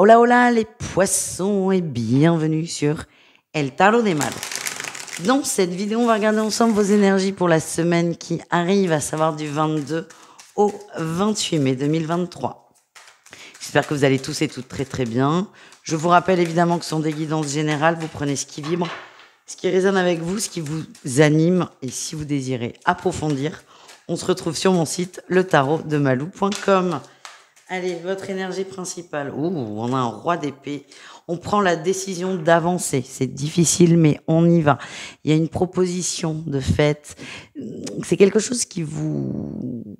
Hola hola les poissons et bienvenue sur El Tarot des Mâles. Dans cette vidéo, on va regarder ensemble vos énergies pour la semaine qui arrive, à savoir du 22 au 28 mai 2023. J'espère que vous allez tous et toutes très très bien. Je vous rappelle évidemment que ce sont des guidances générales, vous prenez ce qui vibre, ce qui résonne avec vous, ce qui vous anime, et si vous désirez approfondir, on se retrouve sur mon site letarotdemalou.com. Allez, votre énergie principale. Ouh, on a un roi d'épée. On prend la décision d'avancer. C'est difficile, mais on y va. Il y a une proposition de fait. C'est quelque chose qui vous...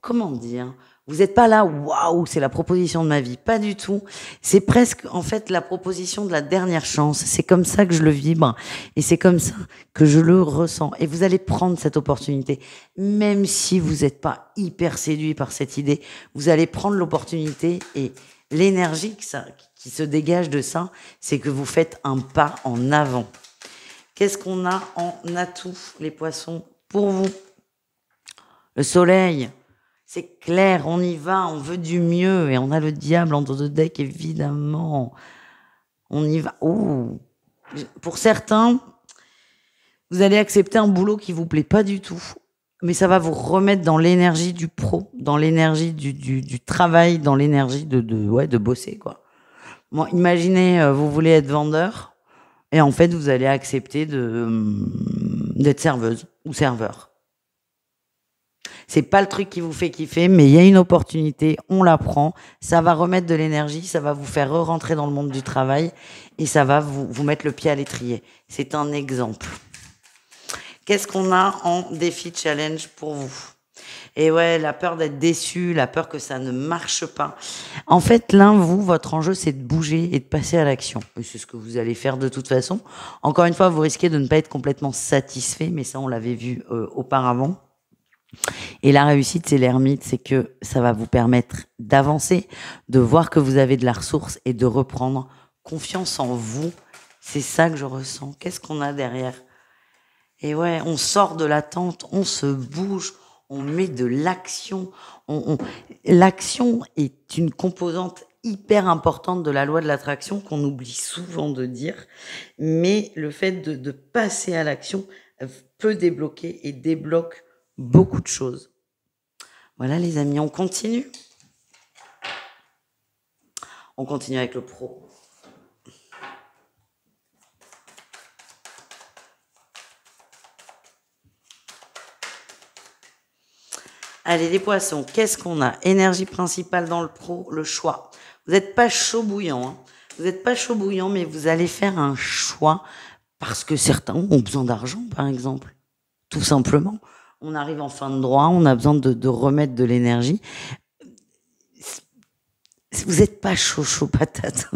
Comment dire ? Vous n'êtes pas là, waouh, c'est la proposition de ma vie. Pas du tout. C'est presque, en fait, la proposition de la dernière chance. C'est comme ça que je le vibre. Et c'est comme ça que je le ressens. Et vous allez prendre cette opportunité. Même si vous n'êtes pas hyper séduit par cette idée, vous allez prendre l'opportunité et l'énergie qui se dégage de ça, c'est que vous faites un pas en avant. Qu'est-ce qu'on a en atout, les poissons, pour vous ? Le soleil. C'est clair, on y va, on veut du mieux. Et on a le diable en dos de deck, évidemment. On y va. Ouh. Pour certains, vous allez accepter un boulot qui vous plaît pas du tout. Mais ça va vous remettre dans l'énergie du pro, dans l'énergie du travail, dans l'énergie de bosser, quoi. Bon, imaginez, vous voulez être vendeur. Et en fait, vous allez accepter d'être serveuse ou serveur. C'est pas le truc qui vous fait kiffer, mais il y a une opportunité, on la prend, ça va remettre de l'énergie, ça va vous faire rentrer dans le monde du travail et ça va vous mettre le pied à l'étrier. C'est un exemple. Qu'est-ce qu'on a en défi challenge pour vous ? Et ouais, la peur d'être déçu, la peur que ça ne marche pas. En fait, là, votre enjeu, c'est de bouger et de passer à l'action. Et c'est ce que vous allez faire de toute façon. Encore une fois, vous risquez de ne pas être complètement satisfait, mais ça, on l'avait vu auparavant. Et la réussite, c'est l'ermite, c'est que ça va vous permettre d'avancer, de voir que vous avez de la ressource et de reprendre confiance en vous. C'est ça que je ressens. Qu'est-ce qu'on a derrière ? Et ouais, on sort de l'attente, on se bouge, on met de l'action. L'action est une composante hyper importante de la loi de l'attraction qu'on oublie souvent de dire. Mais le fait de passer à l'action peut débloquer et débloque beaucoup de choses. Voilà les amis, on continue. On continue avec le pro. Allez les poissons, qu'est-ce qu'on a ? Énergie principale dans le pro, le choix. Vous n'êtes pas chaud bouillant, hein. Vous n'êtes pas chaud bouillant, mais vous allez faire un choix parce que certains ont besoin d'argent, par exemple. Tout simplement. On arrive en fin de droit, on a besoin de remettre de l'énergie. Vous n'êtes pas chaud patate.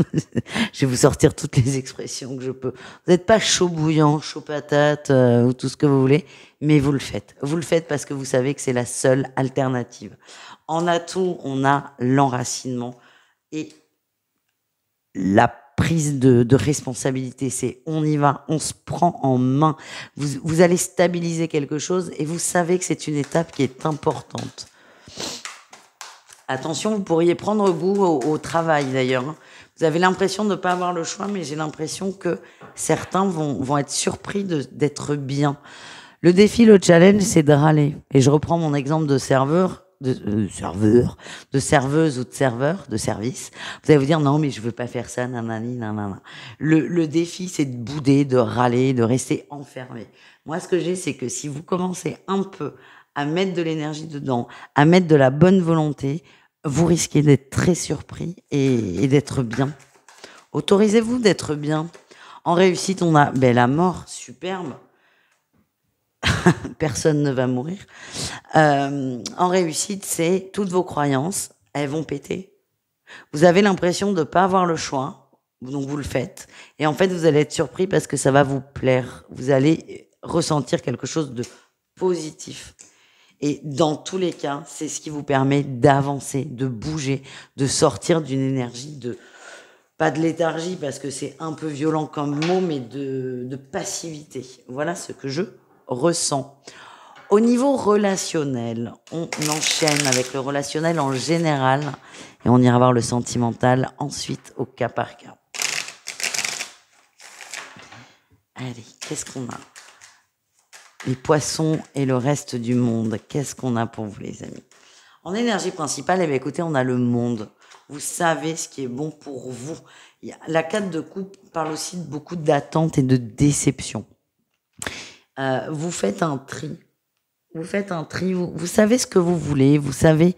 Je vais vous sortir toutes les expressions que je peux. Vous n'êtes pas chaud bouillant, chaud patate, ou tout ce que vous voulez, mais vous le faites. Vous le faites parce que vous savez que c'est la seule alternative. En atout, on a l'enracinement et la prise de responsabilité. C'est on y va, on se prend en main. Vous allez stabiliser quelque chose et vous savez que c'est une étape qui est importante. Attention, vous pourriez prendre goût au travail d'ailleurs. Vous avez l'impression de ne pas avoir le choix, mais j'ai l'impression que certains vont être surpris d'être bien. Le défi, le challenge, c'est de râler. Et je reprends mon exemple de serveuse ou de serveur, de service. Vous allez vous dire, non, mais je veux pas faire ça, nanani, nanana. Le défi, c'est de bouder, de râler, de rester enfermé. Moi, ce que j'ai, c'est que si vous commencez un peu à mettre de l'énergie dedans, à mettre de la bonne volonté, vous risquez d'être très surpris et d'être bien. Autorisez-vous d'être bien. En réussite, on a la mort, superbe. Personne ne va mourir. En réussite, c'est toutes vos croyances, elles vont péter. Vous avez l'impression de ne pas avoir le choix, donc vous le faites. Et en fait, vous allez être surpris parce que ça va vous plaire. Vous allez ressentir quelque chose de positif. Et dans tous les cas, c'est ce qui vous permet d'avancer, de bouger, de sortir d'une énergie pas de léthargie parce que c'est un peu violent comme mot, mais de passivité. Voilà ce que je ressens. Au niveau relationnel, on enchaîne avec le relationnel en général et on ira voir le sentimental ensuite au cas par cas. Allez, qu'est-ce qu'on a? Les poissons et le reste du monde. Qu'est-ce qu'on a pour vous, les amis? En énergie principale, eh bien, écoutez, on a le monde. Vous savez ce qui est bon pour vous. La 4 de coupe parle aussi de beaucoup d'attentes et de déception. Vous faites un tri. Vous faites un tri. Vous savez ce que vous voulez. Vous savez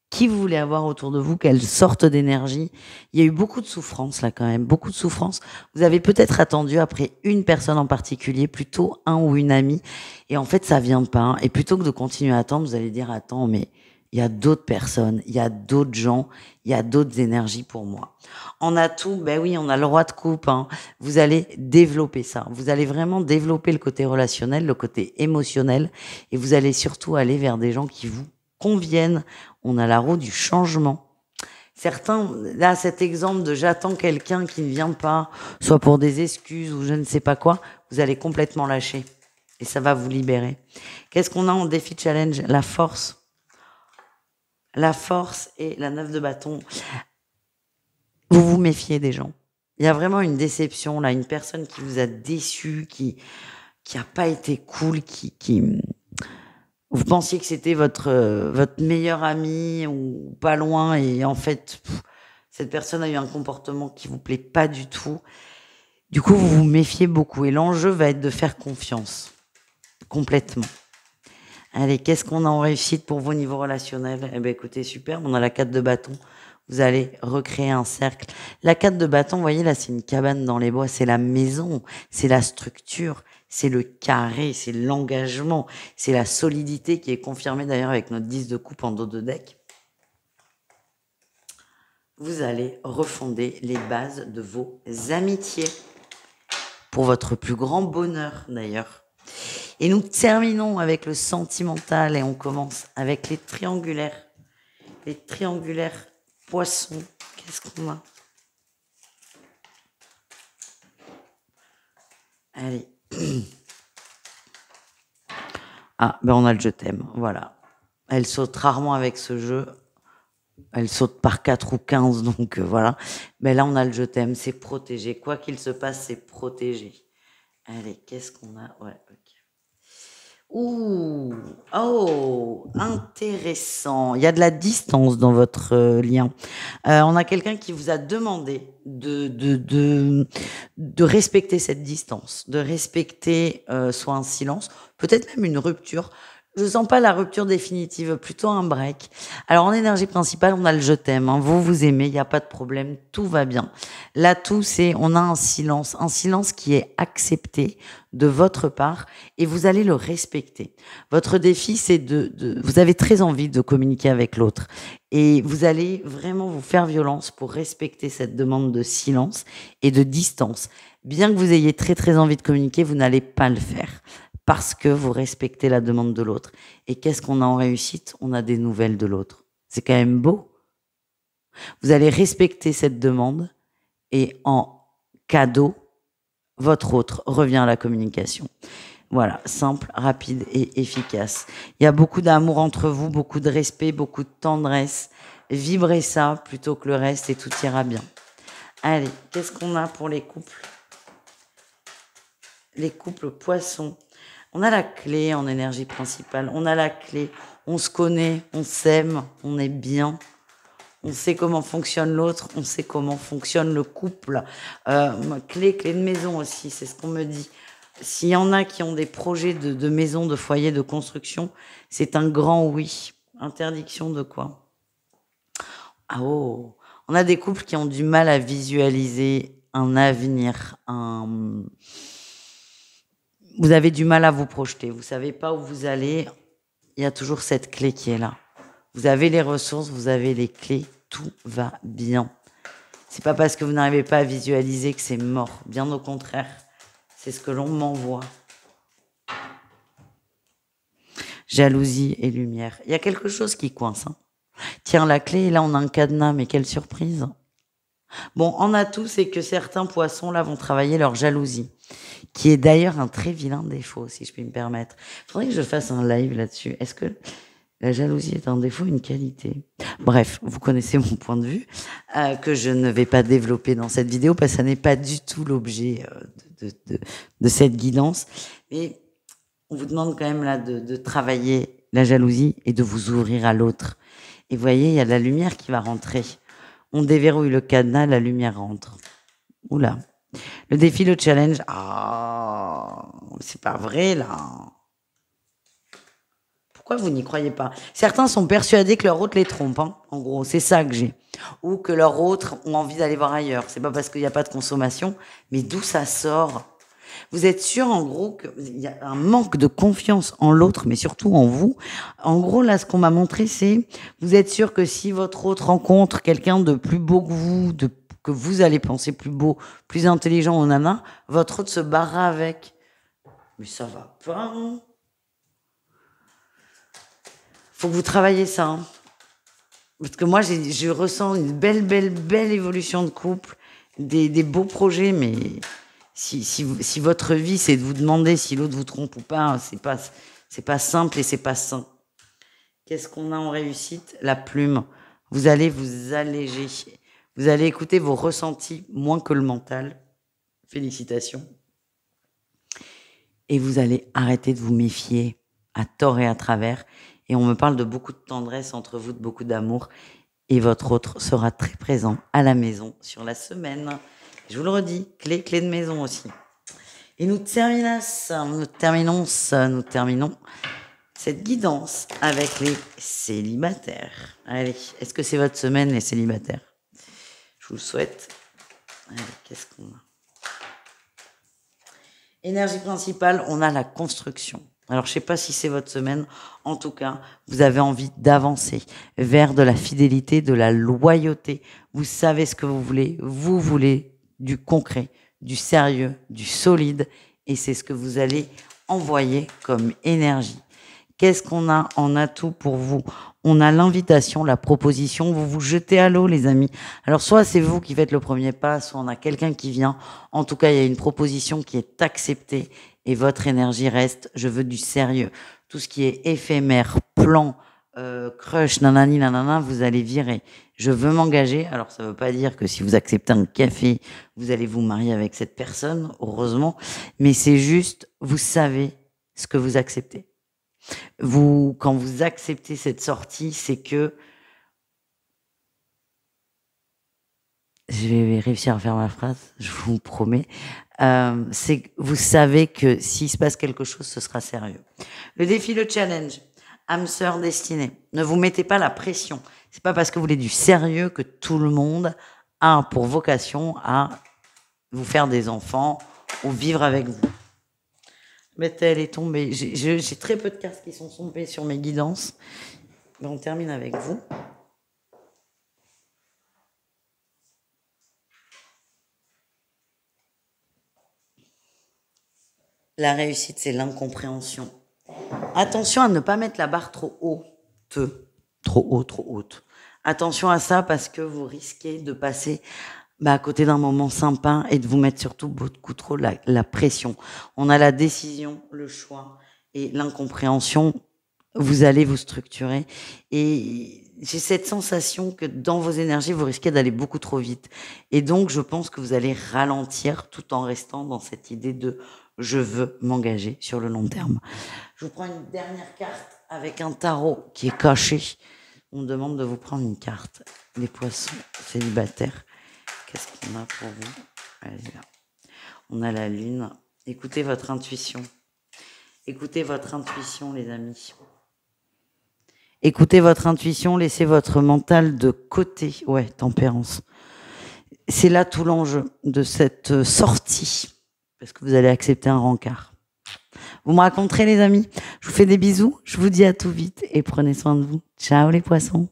qui vous voulez avoir autour de vous, quelle sorte d'énergie. Il y a eu beaucoup de souffrance là quand même, beaucoup de souffrance. Vous avez peut-être attendu après une personne en particulier, plutôt un ou une amie, et en fait ça vient pas. Et plutôt que de continuer à attendre, vous allez dire attends, mais il y a d'autres personnes, il y a d'autres gens, il y a d'autres énergies pour moi. En atout, ben oui, on a le roi de coupe. Hein. Vous allez développer ça. Vous allez vraiment développer le côté relationnel, le côté émotionnel, et vous allez surtout aller vers des gens qui vous conviennent. On a la roue du changement. Certains, là, cet exemple de j'attends quelqu'un qui ne vient pas, soit pour des excuses ou je ne sais pas quoi, vous allez complètement lâcher. Et ça va vous libérer. Qu'est-ce qu'on a en défi challenge? La force. La force et la 9 de bâton. Vous vous méfiez des gens. Il y a vraiment une déception, là, une personne qui vous a déçu, qui a pas été cool, vous pensiez que c'était votre meilleur ami ou pas loin et en fait, cette personne a eu un comportement qui vous plaît pas du tout. Du coup, vous vous méfiez beaucoup et l'enjeu va être de faire confiance. Complètement. Allez, qu'est-ce qu'on a en réussite pour vos niveaux relationnels? Eh ben, écoutez, super, on a la 4 de bâton. Vous allez recréer un cercle. La 4 de bâton, vous voyez là, c'est une cabane dans les bois, c'est la maison, c'est la structure, c'est le carré, c'est l'engagement, c'est la solidité qui est confirmée d'ailleurs avec notre 10 de coupe en dos de deck. Vous allez refonder les bases de vos amitiés pour votre plus grand bonheur d'ailleurs. Et nous terminons avec le sentimental et on commence avec les triangulaires. Les triangulaires poissons. Qu'est-ce qu'on a? Allez. Ah, ben on a le je t'aime, voilà. Elle saute rarement avec ce jeu. Elle saute par 4 ou 15, donc voilà. Mais là, on a le je t'aime, c'est protégé. Quoi qu'il se passe, c'est protégé. Allez, qu'est-ce qu'on a? Ouais, ok. Ouh, oh, intéressant. Il y a de la distance dans votre lien. On a quelqu'un qui vous a demandé de respecter cette distance, de respecter soit un silence, peut-être même une rupture. Je sens pas la rupture définitive, plutôt un break. Alors en énergie principale, on a le je t'aime. Hein. Vous vous aimez, il n'y a pas de problème, tout va bien. L'atout, c'est on a un silence qui est accepté de votre part et vous allez le respecter. Votre défi, c'est vous avez très envie de communiquer avec l'autre et vous allez vraiment vous faire violence pour respecter cette demande de silence et de distance. Bien que vous ayez très très envie de communiquer, vous n'allez pas le faire parce que vous respectez la demande de l'autre. Et qu'est-ce qu'on a en réussite? On a des nouvelles de l'autre. C'est quand même beau. Vous allez respecter cette demande et en cadeau, votre autre revient à la communication. Voilà, simple, rapide et efficace. Il y a beaucoup d'amour entre vous, beaucoup de respect, beaucoup de tendresse. Vibrez ça plutôt que le reste et tout ira bien. Allez, qu'est-ce qu'on a pour les couples? Les couples poissons. On a la clé en énergie principale. On a la clé. On se connaît, on s'aime, on est bien. On sait comment fonctionne l'autre, on sait comment fonctionne le couple. Clé de maison aussi, c'est ce qu'on me dit. S'il y en a qui ont des projets de maison, de foyer, de construction, c'est un grand oui. Interdiction de quoi? Ah oh, on a des couples qui ont du mal à visualiser un avenir, Vous avez du mal à vous projeter, vous savez pas où vous allez. Il y a toujours cette clé qui est là. Vous avez les ressources, vous avez les clés, tout va bien. C'est pas parce que vous n'arrivez pas à visualiser que c'est mort. Bien au contraire, c'est ce que l'on m'envoie. Jalousie et lumière. Il y a quelque chose qui coince. Hein. Tiens, la clé, et là on a un cadenas, mais quelle surprise. Bon, en atout, c'est que certains poissons là vont travailler leur jalousie. qui est d'ailleurs un très vilain défaut, si je puis me permettre. Il faudrait que je fasse un live là-dessus. Est-ce que la jalousie est un défaut, une qualité? Bref, vous connaissez mon point de vue, que je ne vais pas développer dans cette vidéo, parce que ça n'est pas du tout l'objet de cette guidance. Mais on vous demande quand même là de travailler la jalousie et de vous ouvrir à l'autre. Et vous voyez, il y a de la lumière qui va rentrer. On déverrouille le cadenas, la lumière rentre. Oula. Le défi, le challenge. Ah, c'est pas vrai là. Pourquoi vous n'y croyez pas? Certains sont persuadés que leur hôte les trompe, hein. En gros, c'est ça que j'ai. Ou que leurs autres ont envie d'aller voir ailleurs. C'est pas parce qu'il n'y a pas de consommation, mais d'où ça sort? Vous êtes sûr, en gros, qu'il y a un manque de confiance en l'autre, mais surtout en vous. En gros, là, ce qu'on m'a montré, c'est, vous êtes sûr que si votre autre rencontre quelqu'un de plus beau que vous, que vous allez penser plus beau, plus intelligent ou nana, votre autre se barrera avec. Mais ça va pas, hein. Faut que vous travaillez ça, hein. Parce que moi, je ressens une belle évolution de couple, des beaux projets, mais si votre vie, c'est de vous demander si l'autre vous trompe ou pas, c'est pas simple et c'est pas sain. Qu'est-ce qu'on a en réussite? La plume. Vous allez vous alléger. Vous allez écouter vos ressentis moins que le mental. Félicitations. Et vous allez arrêter de vous méfier à tort et à travers. Et on me parle de beaucoup de tendresse entre vous, de beaucoup d'amour. Et votre autre sera très présent à la maison sur la semaine. Je vous le redis, clé de maison aussi. Et nous terminons cette guidance avec les célibataires. Allez, est-ce que c'est votre semaine, les célibataires? Je vous le souhaite. Allez, qu'est-ce qu'on a? Énergie principale, on a la construction. Alors, je sais pas si c'est votre semaine. En tout cas, vous avez envie d'avancer vers de la fidélité, de la loyauté. Vous savez ce que vous voulez. Vous voulez du concret, du sérieux, du solide. Et c'est ce que vous allez envoyer comme énergie. Qu'est-ce qu'on a en atout pour vous? On a l'invitation, la proposition. Vous vous jetez à l'eau, les amis. Alors, soit c'est vous qui faites le premier pas, soit on a quelqu'un qui vient. En tout cas, il y a une proposition qui est acceptée. Et votre énergie reste, je veux du sérieux. Tout ce qui est éphémère, plan, crush, nanani, nanana, vous allez virer. Je veux m'engager. Alors, ça veut pas dire que si vous acceptez un café, vous allez vous marier avec cette personne, heureusement. Mais c'est juste, vous savez ce que vous acceptez. Quand vous acceptez cette sortie, c'est que je vais réussir à faire ma phrase, je vous promets. C'est que vous savez que s'il se passe quelque chose, ce sera sérieux. Le défi, le challenge, âme sœur destinée. Ne vous mettez pas la pression. C'est pas parce que vous voulez du sérieux que tout le monde a pour vocation à vous faire des enfants ou vivre avec vous. Mais elle est tombée. J'ai très peu de cartes qui sont tombées sur mes guidances. Mais on termine avec vous. La réussite, c'est l'incompréhension. Attention à ne pas mettre la barre trop haute. Trop haute. Attention à ça parce que vous risquez de passer à côté d'un moment sympa et de vous mettre surtout beaucoup trop la pression. On a la décision, le choix et l'incompréhension. Vous allez vous structurer et j'ai cette sensation que dans vos énergies, vous risquez d'aller beaucoup trop vite. Et donc, je pense que vous allez ralentir tout en restant dans cette idée de je veux m'engager sur le long terme. Je vous prends une dernière carte avec un tarot qui est caché. On me demande de vous prendre une carte. Les poissons célibataires. Qu'est-ce qu'on a pour vous? Allez, là. On a la lune. Écoutez votre intuition. Écoutez votre intuition, les amis. Écoutez votre intuition, laissez votre mental de côté. Ouais, tempérance. C'est là tout l'enjeu de cette sortie. Parce que vous allez accepter un rencard. Vous me raconterez, les amis. Je vous fais des bisous. Je vous dis à tout vite et prenez soin de vous. Ciao, les poissons.